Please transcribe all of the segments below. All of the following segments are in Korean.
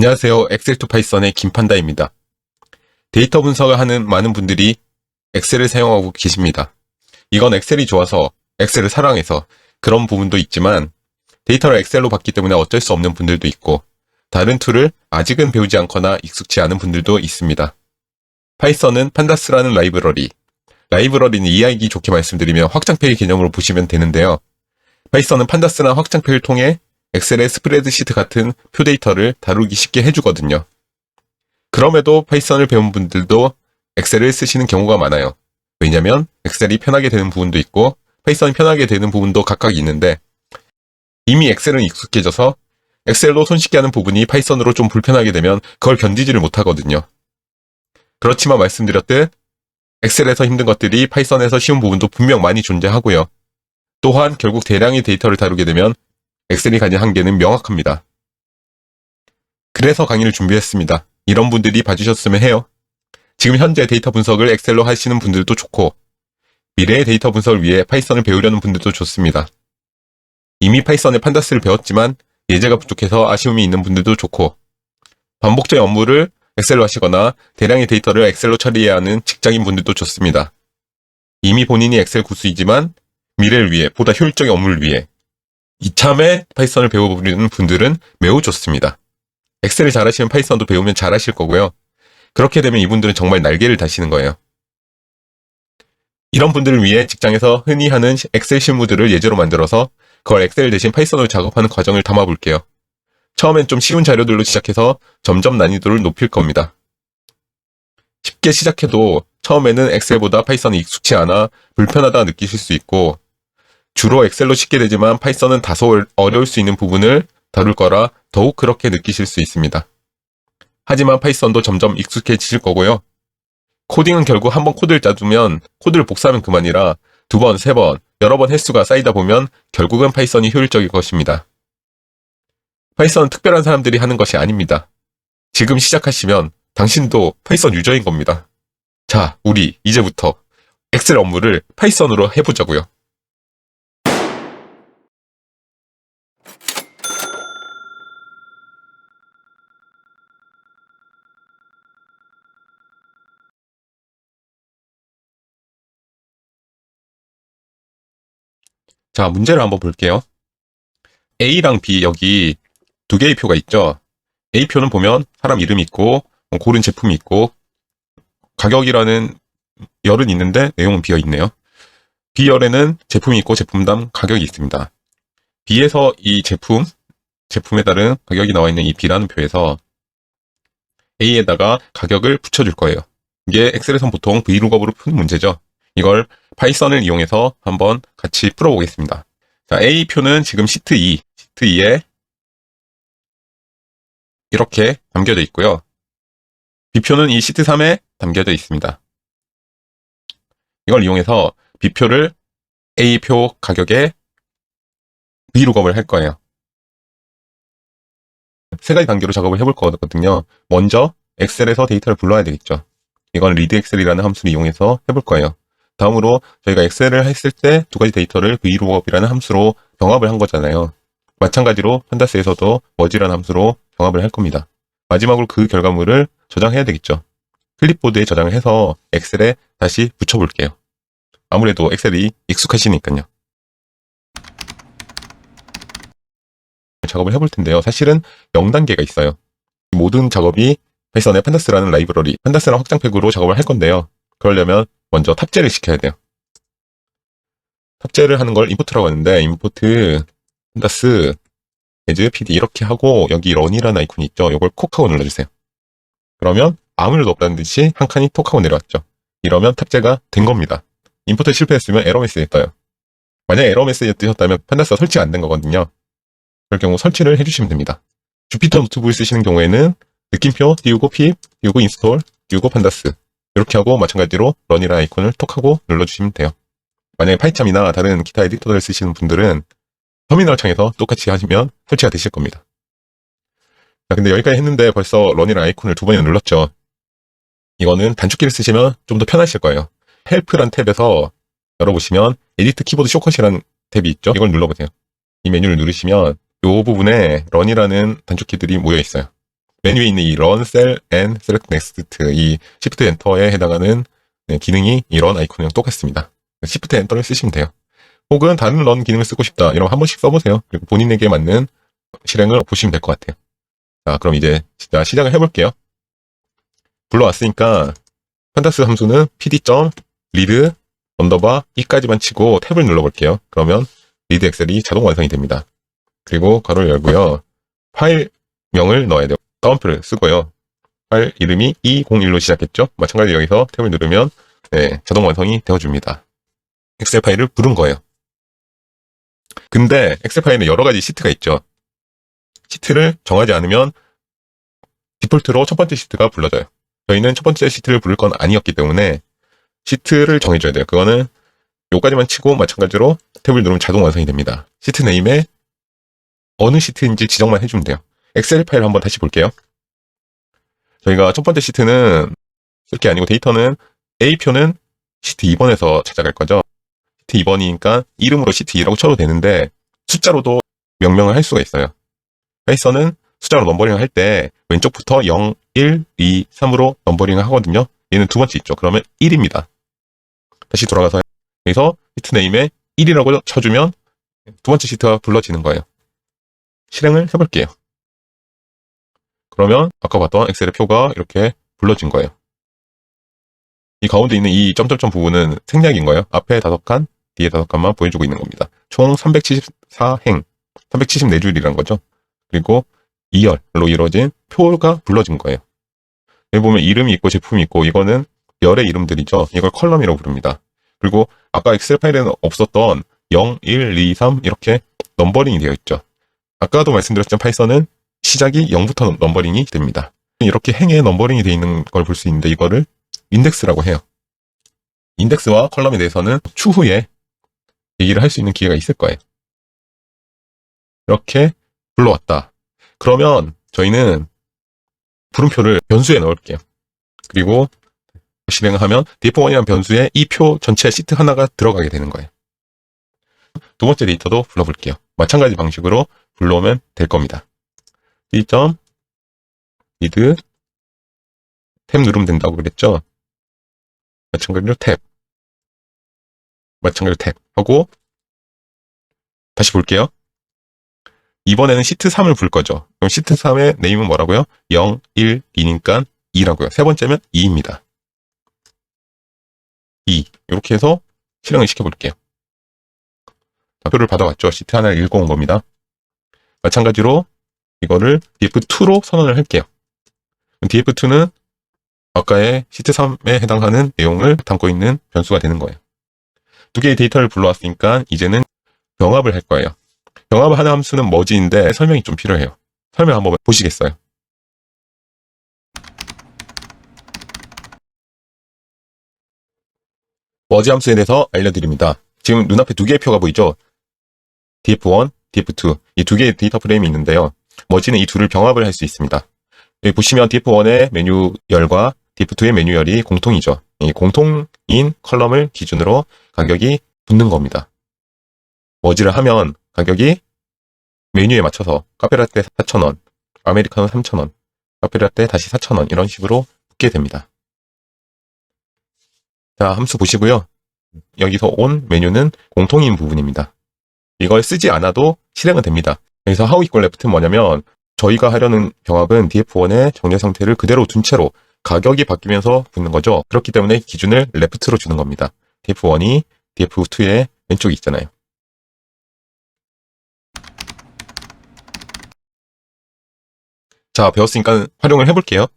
안녕하세요. 엑셀 투 파이썬의 김판다입니다. 데이터 분석을 하는 많은 분들이 엑셀을 사용하고 계십니다. 이건 엑셀이 좋아서, 엑셀을 사랑해서 그런 부분도 있지만 데이터를 엑셀로 받기 때문에 어쩔 수 없는 분들도 있고 다른 툴을 아직은 배우지 않거나 익숙치 않은 분들도 있습니다. 파이썬은 판다스라는 라이브러리는 이해하기 좋게 말씀드리면 확장팩의 개념으로 보시면 되는데요. 파이썬은 판다스나 확장팩을 통해 엑셀의 스프레드시트 같은 표 데이터를 다루기 쉽게 해주거든요. 그럼에도 파이썬을 배운 분들도 엑셀을 쓰시는 경우가 많아요. 왜냐면 엑셀이 편하게 되는 부분도 있고 파이썬이 편하게 되는 부분도 각각 있는데 이미 엑셀은 익숙해져서 엑셀로 손쉽게 하는 부분이 파이썬으로 좀 불편하게 되면 그걸 견디지를 못하거든요. 그렇지만 말씀드렸듯 엑셀에서 힘든 것들이 파이썬에서 쉬운 부분도 분명 많이 존재하고요. 또한 결국 대량의 데이터를 다루게 되면 엑셀이 가진 한계는 명확합니다. 그래서 강의를 준비했습니다. 이런 분들이 봐주셨으면 해요. 지금 현재 데이터 분석을 엑셀로 하시는 분들도 좋고 미래의 데이터 분석을 위해 파이썬을 배우려는 분들도 좋습니다. 이미 파이썬의 판다스를 배웠지만 예제가 부족해서 아쉬움이 있는 분들도 좋고 반복적인 업무를 엑셀로 하시거나 대량의 데이터를 엑셀로 처리해야 하는 직장인 분들도 좋습니다. 이미 본인이 엑셀 고수이지만 미래를 위해 보다 효율적인 업무를 위해 이참에 파이썬을 배워보려는 분들은 매우 좋습니다. 엑셀을 잘하시면 파이썬도 배우면 잘하실 거고요. 그렇게 되면 이분들은 정말 날개를 다시는 거예요. 이런 분들을 위해 직장에서 흔히 하는 엑셀 실무들을 예제로 만들어서 그걸 엑셀 대신 파이썬으로 작업하는 과정을 담아볼게요. 처음엔 좀 쉬운 자료들로 시작해서 점점 난이도를 높일 겁니다. 쉽게 시작해도 처음에는 엑셀보다 파이썬이 익숙치 않아 불편하다 느끼실 수 있고 주로 엑셀로 쉽게 되지만 파이썬은 다소 어려울 수 있는 부분을 다룰 거라 더욱 그렇게 느끼실 수 있습니다. 하지만 파이썬도 점점 익숙해지실 거고요. 코딩은 결국 한번 코드를 짜두면 코드를 복사하면 그만이라 두 번, 세 번, 여러 번 횟수가 쌓이다 보면 결국은 파이썬이 효율적일 것입니다. 파이썬은 특별한 사람들이 하는 것이 아닙니다. 지금 시작하시면 당신도 파이썬 유저인 겁니다. 자, 우리 이제부터 엑셀 업무를 파이썬으로 해보자고요. 자, 문제를 한번 볼게요. A랑 B 여기 두 개의 표가 있죠. A표는 보면 사람 이름이 있고 고른 제품이 있고 가격이라는 열은 있는데 내용은 비어 있네요. B열에는 제품이 있고 제품당 가격이 있습니다. B에서 이 제품에 따른 가격이 나와 있는 이 B라는 표에서 A에다가 가격을 붙여줄 거예요. 이게 엑셀에선 보통 VLOOKUP으로 푸는 문제죠. 이걸 파이썬을 이용해서 한번 같이 풀어보겠습니다. 자, A표는 지금 시트2에 이렇게 담겨져 있고요. B표는 이 시트3에 담겨져 있습니다. 이걸 이용해서 B표를 A표 가격에 VLOOKUP을 할 거예요. 세 가지 단계로 작업을 해볼 거거든요. 먼저 엑셀에서 데이터를 불러야 되겠죠. 이건 readExcel이라는 함수를 이용해서 해볼 거예요. 다음으로 저희가 엑셀을 했을 때 두 가지 데이터를 VLOOKUP이라는 함수로 병합을 한 거잖아요. 마찬가지로 판다스에서도 merge라는 함수로 병합을 할 겁니다. 마지막으로 그 결과물을 저장해야 되겠죠. 클립보드에 저장을 해서 엑셀에 다시 붙여볼게요. 아무래도 엑셀이 익숙하시니까요. 작업을 해볼 텐데요. 사실은 0단계가 있어요. 모든 작업이 파이썬의 판다스라는 라이브러리, 판다스라는 확장팩으로 작업을 할 건데요. 그러려면 먼저 탑재를 시켜야 돼요. 탑재를 하는 걸 임포트라고 하는데 임포트 판다스 as pd 이렇게 하고 여기 런이라는 아이콘이 있죠. 이걸 콕 하고 눌러주세요. 그러면 아무 일도 없다는 듯이 한 칸이 톡 하고 내려왔죠. 이러면 탑재가 된 겁니다. 임포트 실패했으면 에러 메시지 떠요. 만약에 에러 메시지 뜨셨다면 판다스가 설치가 안 된 거거든요. 그럴 경우 설치를 해주시면 됩니다. 주피터 노트북을 쓰시는 경우에는 느낌표 띄우고 pip, 띄우고 인스톨, 띄우고 판다스 이렇게 하고 마찬가지로 런이라는 아이콘을 톡 하고 눌러주시면 돼요. 만약에 파이참이나 다른 기타 에디터를 쓰시는 분들은 터미널 창에서 똑같이 하시면 설치가 되실 겁니다. 자, 근데 여기까지 했는데 벌써 런이라는 아이콘을 두 번이나 눌렀죠. 이거는 단축키를 쓰시면 좀 더 편하실 거예요. 헬프란 탭에서 열어보시면 에디트 키보드 쇼컷이라는 탭이 있죠. 이걸 눌러보세요. 이 메뉴를 누르시면 이 부분에 런이라는 단축키들이 모여 있어요. 맨 위에 있는 이 Run Cell and Select Next 이 Shift Enter에 해당하는 기능이 이 Run 아이콘이랑 똑같습니다. Shift Enter를 쓰시면 돼요. 혹은 다른 Run 기능을 쓰고 싶다. 이러면 한 번씩 써보세요. 그리고 본인에게 맞는 실행을 보시면 될 것 같아요. 자, 그럼 이제 진짜 시작을 해볼게요. 불러왔으니까 판타스 함수는 pd.read 언더바 e까지만 치고 탭을 눌러볼게요. 그러면 read 엑셀이 자동 완성이 됩니다. 그리고 괄호를 열고요. 파일명을 넣어야 돼요. 따옴표를 쓰고요. 파일 이름이 201로 시작했죠. 마찬가지로 여기서 탭을 누르면 자동 완성이 되어줍니다. 엑셀 파일을 부른 거예요. 근데 엑셀 파일은 여러 가지 시트가 있죠. 시트를 정하지 않으면 디폴트로 첫 번째 시트가 불러져요. 저희는 첫 번째 시트를 부를 건 아니었기 때문에 시트를 정해줘야 돼요. 그거는 요까지만 치고 마찬가지로 탭을 누르면 자동 완성이 됩니다. 시트 네임에 어느 시트인지 지정만 해주면 돼요. 엑셀 파일 한번 다시 볼게요. 저희가 첫 번째 시트는 쓸 게 아니고 데이터는 A표는 시트 2번에서 찾아갈 거죠. 시트 2번이니까 이름으로 시트 2라고 쳐도 되는데 숫자로도 명명을 할 수가 있어요. 파이썬은 숫자로 넘버링을 할 때 왼쪽부터 0, 1, 2, 3으로 넘버링을 하거든요. 얘는 두 번째 있죠. 그러면 1입니다. 다시 돌아가서 여기서 시트 네임에 1이라고 쳐주면 두 번째 시트가 불러지는 거예요. 실행을 해볼게요. 그러면 아까 봤던 엑셀의 표가 이렇게 불러진 거예요. 이 가운데 있는 이 점점점 부분은 생략인 거예요. 앞에 5칸, 뒤에 5칸만 보여주고 있는 겁니다. 총 374행, 374줄이라는 거죠. 그리고 2열로 이루어진 표가 불러진 거예요. 여기 보면 이름이 있고 제품이 있고 이거는 열의 이름들이죠. 이걸 컬럼이라고 부릅니다. 그리고 아까 엑셀 파일에는 없었던 0, 1, 2, 3 이렇게 넘버링이 되어 있죠. 아까도 말씀드렸지만 파이썬은 시작이 0부터 넘버링이 됩니다. 이렇게 행에 넘버링이 되어 있는 걸 볼 수 있는데 이거를 인덱스라고 해요. 인덱스와 컬럼에 대해서는 추후에 얘기를 할 수 있는 기회가 있을 거예요. 이렇게 불러왔다. 그러면 저희는 물음표를 변수에 넣을게요. 그리고 실행을 하면 df1이라는 변수에 이 표 전체 시트 하나가 들어가게 되는 거예요. 두 번째 데이터도 불러볼게요. 마찬가지 방식으로 불러오면 될 겁니다. p.read 탭 누르면 된다고 그랬죠? 마찬가지로 탭 하고 다시 볼게요. 이번에는 시트 3을 불 거죠. 그럼 시트 3의 네임은 뭐라고요? 0, 1, 2니까 2라고요. 세 번째면 2입니다. 2. 이렇게 해서 실행을 시켜볼게요. 표를 받아왔죠. 시트 하나를 읽고 온 겁니다. 마찬가지로 이거를 df2로 선언을 할게요. df2는 아까의 시트 3에 해당하는 내용을 담고 있는 변수가 되는 거예요. 두 개의 데이터를 불러왔으니까 이제는 병합을 할 거예요. 병합을 하는 함수는 머지인데 설명이 좀 필요해요. 설명 한번 보시겠어요? 머지 함수에 대해서 알려드립니다. 지금 눈앞에 두 개의 표가 보이죠? df1, df2 이 두 개의 데이터 프레임이 있는데요. 머지는 이 둘을 병합을 할 수 있습니다. 여기 보시면 df1의 메뉴열과 df2의 메뉴열이 공통이죠. 이 공통인 컬럼을 기준으로 가격이 붙는 겁니다. 머지를 하면 가격이 메뉴에 맞춰서 카페라떼 4,000원, 아메리카노 3,000원, 카페라떼 다시 4,000원 이런 식으로 붙게 됩니다. 자, 함수 보시고요. 여기서 온 메뉴는 공통인 부분입니다. 이걸 쓰지 않아도 실행은 됩니다. 여기서 how equal left는 뭐냐면 저희가 하려는 병합은 df1의 정렬 상태를 그대로 둔 채로 가격이 바뀌면서 붙는 거죠. 그렇기 때문에 기준을 left로 주는 겁니다. df1이 df2의 왼쪽에 있잖아요. 자, 배웠으니까 활용을 해볼게요.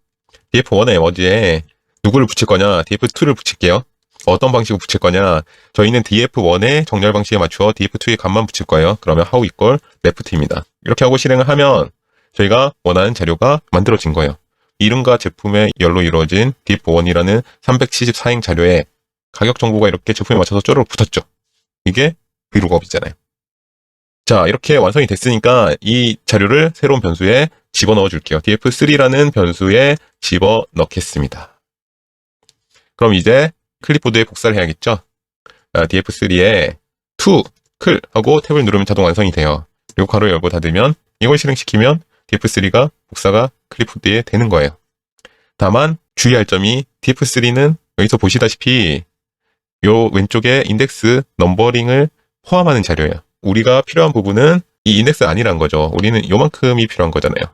df1의 머지에 누구를 붙일 거냐, df2를 붙일게요. 어떤 방식으로 붙일 거냐, 저희는 df1의 정렬 방식에 맞추어 df2의 값만 붙일 거예요. 그러면 how equal left입니다. 이렇게 하고 실행을 하면 저희가 원하는 자료가 만들어진 거예요. 이름과 제품의 열로 이루어진 df1이라는 374행 자료에 가격 정보가 이렇게 제품에 맞춰서 쪼르륵 붙었죠. 이게 vlookup이잖아요. 자, 이렇게 완성이 됐으니까 이 자료를 새로운 변수에 집어넣어 줄게요. df3라는 변수에 집어넣겠습니다. 그럼 이제 클립보드에 복사를 해야겠죠. df3에 to, 클 하고 탭을 누르면 자동 완성이 돼요. 그리고 괄호 열고 닫으면 이걸 실행시키면 df3가 복사가 클립보드에 되는 거예요. 다만 주의할 점이 df3는 여기서 보시다시피 요 왼쪽에 인덱스 넘버링을 포함하는 자료예요. 우리가 필요한 부분은 이 인덱스 아니란 거죠. 우리는 요만큼이 필요한 거잖아요.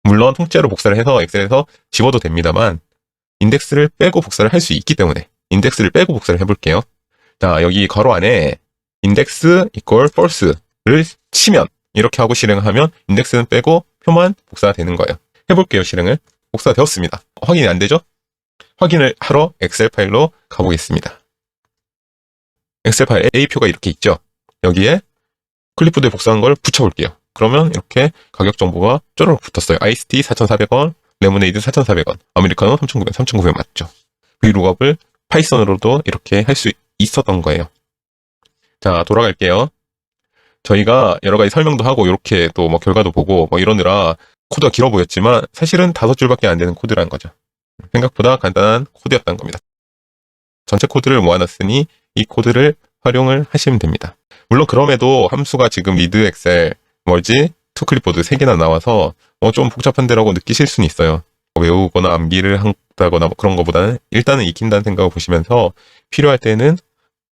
물론 통째로 복사를 해서 엑셀에서 지워도 됩니다만 인덱스를 빼고 복사를 할 수 있기 때문에 인덱스를 빼고 복사를 해볼게요. 자, 여기 괄호 안에 index equal false를 치면 이렇게 하고 실행하면 인덱스는 빼고 표만 복사가 되는 거예요. 해볼게요. 실행을. 복사가 되었습니다. 확인이 안 되죠? 확인을 하러 엑셀 파일로 가보겠습니다. 엑셀 파일 A표가 이렇게 있죠? 여기에 클립보드에 복사한 걸 붙여볼게요. 그러면 이렇게 가격 정보가 쪼르륵 붙었어요. 아이스티 4,400원, 레모네이드 4,400원, 아메리카노 3,900원, 3,900원 맞죠? VLOOKUP을 파이썬으로도 이렇게 할 수 있었던 거예요. 자, 돌아갈게요. 저희가 여러 가지 설명도 하고 이렇게 또 뭐 결과도 보고 뭐 이러느라 코드가 길어 보였지만 사실은 5줄밖에 안 되는 코드라는 거죠. 생각보다 간단한 코드였던 겁니다. 전체 코드를 모아놨으니 이 코드를 활용을 하시면 됩니다. 물론 그럼에도 함수가 지금 리드 엑셀, 멀지, 투 클립보드 3개나 나와서 좀 복잡한데라고 느끼실 수는 있어요. 외우거나 암기를 한다거나 뭐 그런 것보다는 일단은 익힌다는 생각을 보시면서 필요할 때는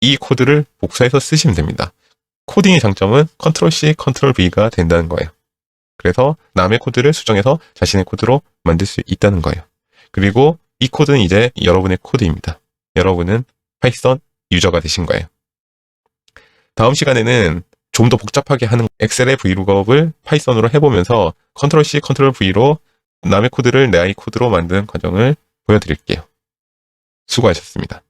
이 코드를 복사해서 쓰시면 됩니다. 코딩의 장점은 Ctrl+C, Ctrl+V가 된다는 거예요. 그래서 남의 코드를 수정해서 자신의 코드로 만들 수 있다는 거예요. 그리고 이 코드는 이제 여러분의 코드입니다. 여러분은 파이썬 유저가 되신 거예요. 다음 시간에는 좀 더 복잡하게 하는 엑셀의 VLOOKUP을 파이썬으로 해보면서 Ctrl+C, Ctrl+V로 남의 코드를 내 코드로 만드는 과정을 보여드릴게요. 수고하셨습니다.